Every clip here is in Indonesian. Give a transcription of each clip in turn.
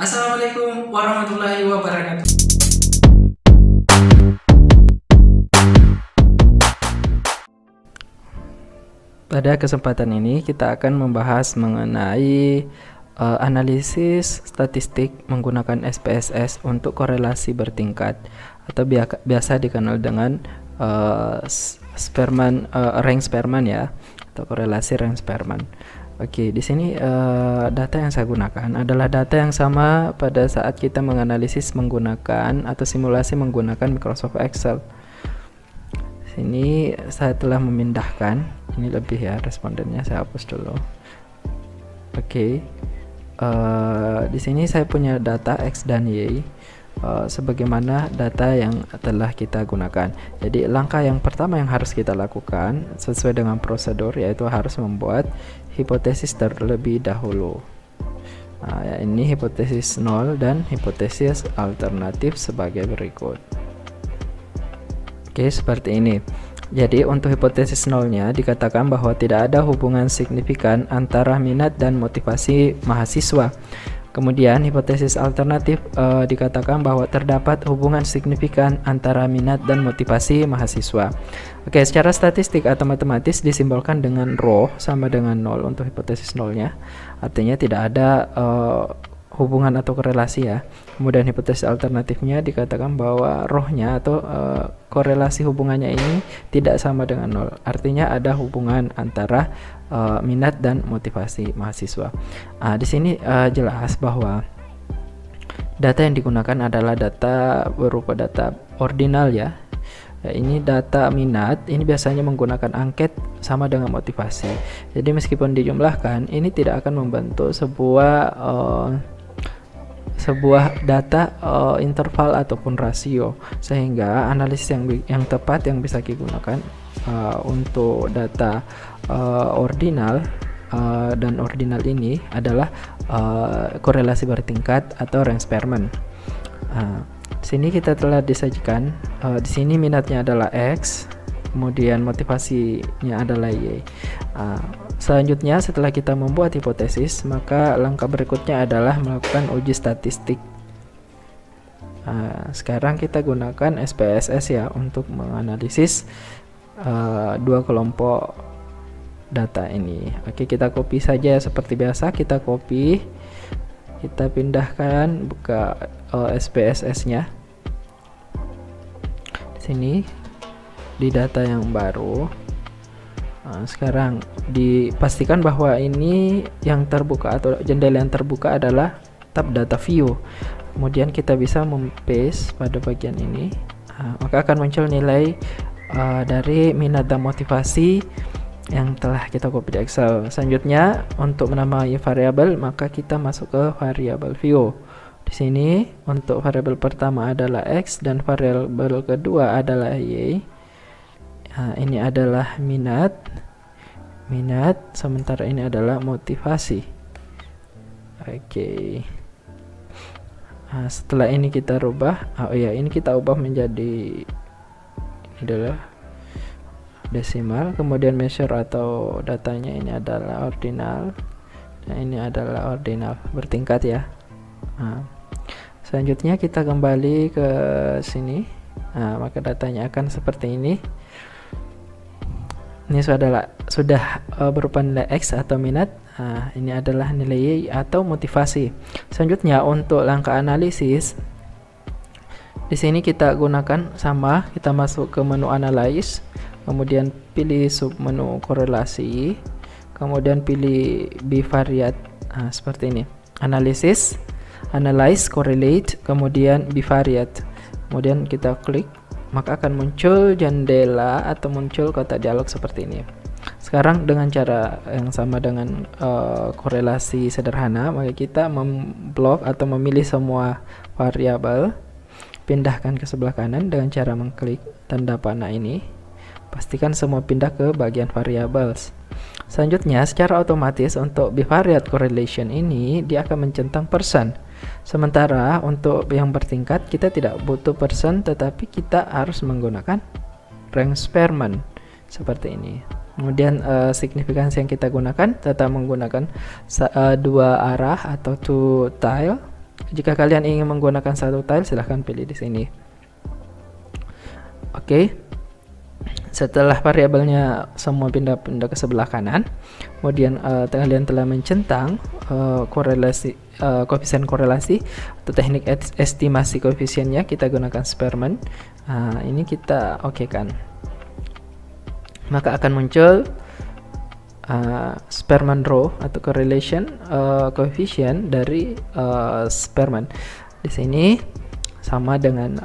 Assalamualaikum warahmatullahi wabarakatuh. Pada kesempatan ini kita akan membahas mengenai analisis statistik menggunakan SPSS untuk korelasi bertingkat atau biasa dikenal dengan rank Spearman ya, atau korelasi rank Spearman. Oke, di sini data yang saya gunakan adalah data yang sama pada saat kita menganalisis menggunakan atau simulasi menggunakan Microsoft Excel. Sini saya telah memindahkan, ini lebih ya respondennya, saya hapus dulu. Oke, di sini saya punya data X dan Y sebagaimana data yang telah kita gunakan. Jadi langkah yang pertama yang harus kita lakukan sesuai dengan prosedur yaitu harus membuat hipotesis terlebih dahulu. Nah, ya, ini hipotesis 0 dan hipotesis alternatif sebagai berikut. Oke, seperti ini. Jadi untuk hipotesis nolnya dikatakan bahwa tidak ada hubungan signifikan antara minat dan motivasi mahasiswa. Kemudian hipotesis alternatif dikatakan bahwa terdapat hubungan signifikan antara minat dan motivasi mahasiswa. Oke, secara statistik atau matematis disimbolkan dengan rho sama dengan 0 untuk hipotesis nolnya. Artinya tidak ada hubungan atau korelasi ya. Kemudian hipotesis alternatifnya dikatakan bahwa rohnya atau korelasi hubungannya ini tidak sama dengan 0. Artinya ada hubungan antara minat dan motivasi mahasiswa. Di sini jelas bahwa data yang digunakan adalah data berupa data ordinal ya. Ini data minat, ini biasanya menggunakan angket sama dengan motivasi. Jadi meskipun dijumlahkan, ini tidak akan membentuk sebuah data interval ataupun rasio, sehingga analisis yang tepat yang bisa digunakan untuk data ordinal dan ordinal ini adalah korelasi bertingkat atau rank Spearman. Di sini kita telah disajikan, di sini minatnya adalah X, kemudian motivasinya adalah Y. Selanjutnya setelah kita membuat hipotesis, maka langkah berikutnya adalah melakukan uji statistik. Sekarang kita gunakan SPSS ya untuk menganalisis dua kelompok data ini. Oke, kita copy saja seperti biasa, kita copy, kita pindahkan, buka SPSS-nya. Di sini di data yang baru. Sekarang dipastikan bahwa ini yang terbuka atau jendela yang terbuka adalah tab data view. Kemudian kita bisa paste pada bagian ini, maka akan muncul nilai dari minat dan motivasi yang telah kita copy di Excel. Selanjutnya untuk menamai variabel, maka kita masuk ke variabel view. Di sini untuk variabel pertama adalah X dan variabel kedua adalah Y. Ini adalah minat, sementara ini adalah motivasi. Oke. Setelah ini kita rubah, ini kita ubah menjadi, ini adalah desimal, kemudian measure atau datanya ini adalah ordinal, dan ini adalah ordinal bertingkat ya. Selanjutnya kita kembali ke sini, maka datanya akan seperti ini. Ini sudah berupa nilai X atau minat. Ini adalah nilai Y atau motivasi. Selanjutnya untuk langkah analisis, di sini kita gunakan sama, kita masuk ke menu analyze, kemudian pilih submenu korelasi, kemudian pilih bivariate, seperti ini. Analyze, correlate, kemudian bivariate. Kemudian kita klik, maka akan muncul jendela atau muncul kotak dialog seperti ini. Sekarang dengan cara yang sama dengan korelasi sederhana, maka kita memblok atau memilih semua variabel, pindahkan ke sebelah kanan dengan cara mengklik tanda panah ini. Pastikan semua pindah ke bagian variables. Selanjutnya secara otomatis untuk bivariate correlation ini dia akan mencentang persen. Sementara untuk yang bertingkat kita tidak butuh persen, tetapi kita harus menggunakan rank Spearman seperti ini. Kemudian signifikansi yang kita gunakan tetap menggunakan dua arah atau two tile. Jika kalian ingin menggunakan satu tile, silahkan pilih di sini. Oke. Setelah variabelnya semua pindah-pindah ke sebelah kanan, kemudian kalian telah mencentang koefisien korelasi atau teknik estimasi koefisiennya, kita gunakan Spearman. Ini kita kan, maka akan muncul Spearman row atau correlation coefficient dari Spearman. Di sini sama dengan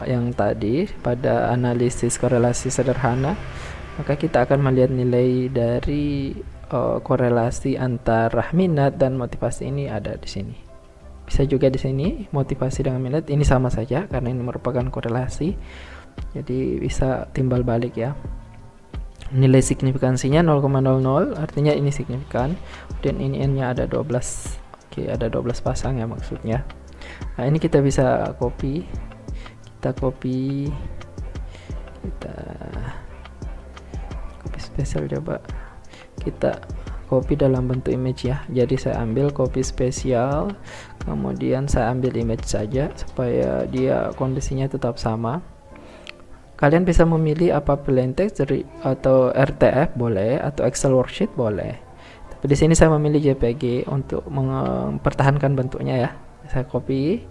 yang tadi pada analisis korelasi sederhana, maka kita akan melihat nilai dari korelasi antara minat dan motivasi ini ada di sini. Bisa juga di sini motivasi dengan minat ini sama saja karena ini merupakan korelasi, jadi bisa timbal balik ya. Nilai signifikansinya 0,00 artinya ini signifikan, dan ini n-nya ada 12. Oke, ada 12 pasang ya maksudnya. Nah, ini kita bisa copy, kita copy spesial, coba kita copy dalam bentuk image ya. Jadi saya ambil copy spesial, kemudian saya ambil image saja supaya dia kondisinya tetap sama. Kalian bisa memilih apa plain text atau RTF boleh, atau Excel worksheet boleh. Tapi di sini saya memilih JPG untuk mempertahankan bentuknya ya. Saya copy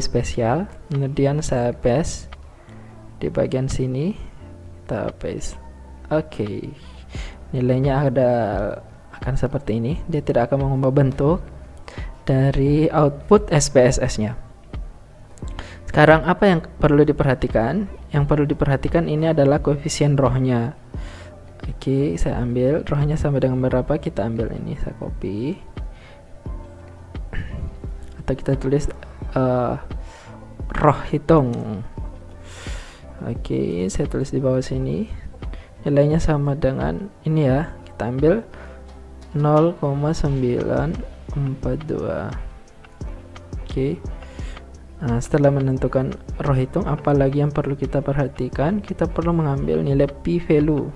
spesial, kemudian saya paste di bagian sini, kita paste. Oke. Nilainya akan seperti ini. Dia tidak akan mengubah bentuk dari output SPSS-nya. Sekarang apa yang perlu diperhatikan? Yang perlu diperhatikan ini adalah koefisien rohnya. Oke, saya ambil rohnya sampai dengan berapa, kita ambil ini, saya copy atau kita tulis roh hitung. Oke, saya tulis di bawah sini nilainya sama dengan ini ya, kita ambil 0,942. Oke. Nah, setelah menentukan row hitung, apalagi yang perlu kita perhatikan, kita perlu mengambil nilai p value.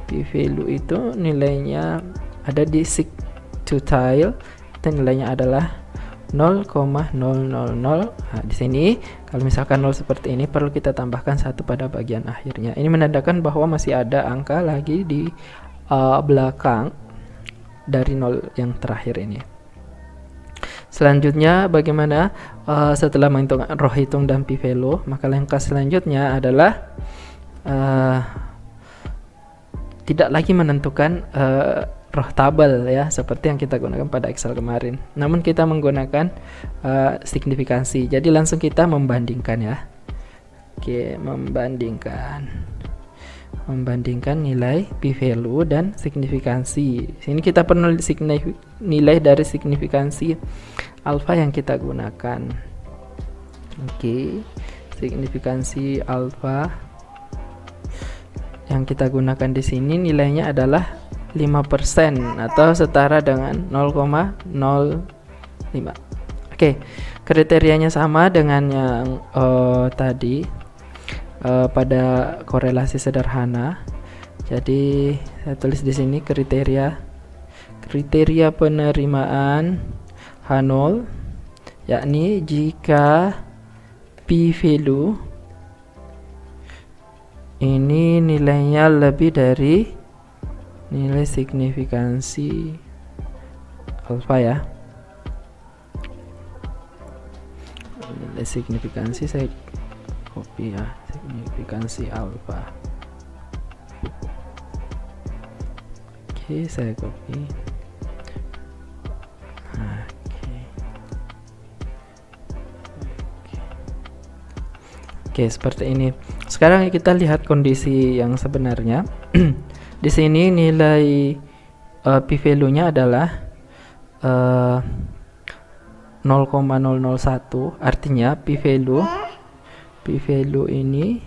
P value itu nilainya ada di seek to tile, dan nilainya adalah 0,000. Nah, di sini kalau misalkan 0 seperti ini, perlu kita tambahkan 1 pada bagian akhirnya. Ini menandakan bahwa masih ada angka lagi di belakang dari 0 yang terakhir ini. Selanjutnya bagaimana setelah menghitung row hitung dan p value, maka langkah selanjutnya adalah tidak lagi menentukan row tabel ya, seperti yang kita gunakan pada Excel kemarin, namun kita menggunakan signifikansi. Jadi langsung kita membandingkan ya. Oke, membandingkan nilai p value dan signifikansi. Sini kita perlu nilai dari signifikansi alfa yang kita gunakan. Oke, signifikansi alfa yang kita gunakan di sini nilainya adalah 5% atau setara dengan 0,05. Oke, kriterianya sama dengan yang tadi pada korelasi sederhana. Jadi saya tulis di sini kriteria penerimaan H0, yakni jika p value ini nilainya lebih dari nilai signifikansi alfa ya. Nilai signifikansi saya copy ya, signifikansi alfa. Oke, saya copy. Oke, seperti ini. Sekarang kita lihat kondisi yang sebenarnya. Di sini nilai p value-nya adalah 0,001, artinya p value ini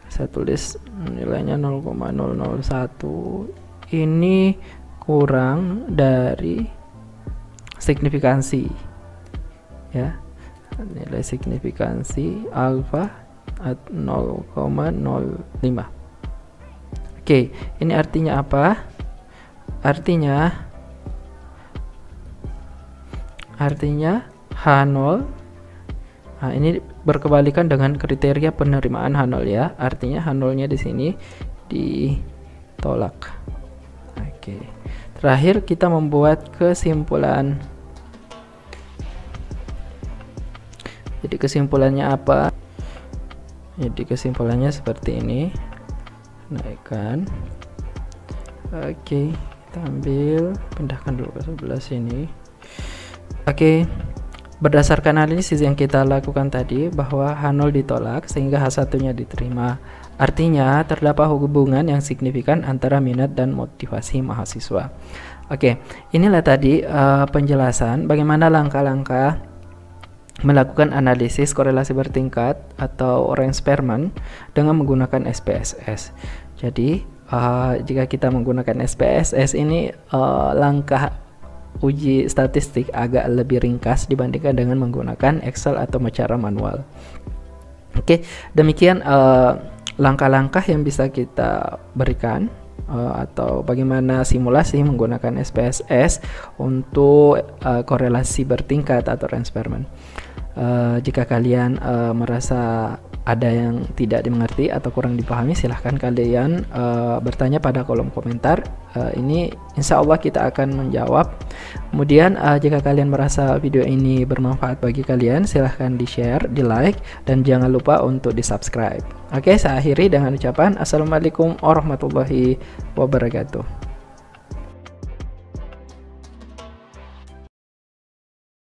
saya tulis nilainya 0,001, ini kurang dari signifikansi ya, nilai signifikansi alfa at 0,05. Oke, ini artinya apa? Artinya artinya H0. Nah, ini berkebalikan dengan kriteria penerimaan H0 ya. Artinya H0-nya di sini ditolak. Oke. Terakhir kita membuat kesimpulan. Jadi kesimpulannya apa? Jadi kesimpulannya seperti ini. Naikkan. Oke, kita ambil, pindahkan dulu ke sebelah sini. Oke. Berdasarkan analisis yang kita lakukan tadi bahwa H0 ditolak sehingga H1-nya diterima. Artinya terdapat hubungan yang signifikan antara minat dan motivasi mahasiswa. Oke, inilah tadi penjelasan bagaimana langkah-langkah melakukan analisis korelasi bertingkat atau Range-Spearman dengan menggunakan SPSS. Jadi jika kita menggunakan SPSS ini langkah uji statistik agak lebih ringkas dibandingkan dengan menggunakan Excel atau cara manual. Oke, demikian langkah-langkah yang bisa kita berikan atau bagaimana simulasi menggunakan SPSS untuk korelasi bertingkat atau Range-Spearman. Jika kalian merasa ada yang tidak dimengerti atau kurang dipahami, silahkan kalian bertanya pada kolom komentar. Ini insya Allah kita akan menjawab. Kemudian jika kalian merasa video ini bermanfaat bagi kalian, silahkan di share, di like, dan jangan lupa untuk di subscribe. Oke, saya akhiri dengan ucapan Assalamualaikum warahmatullahi wabarakatuh.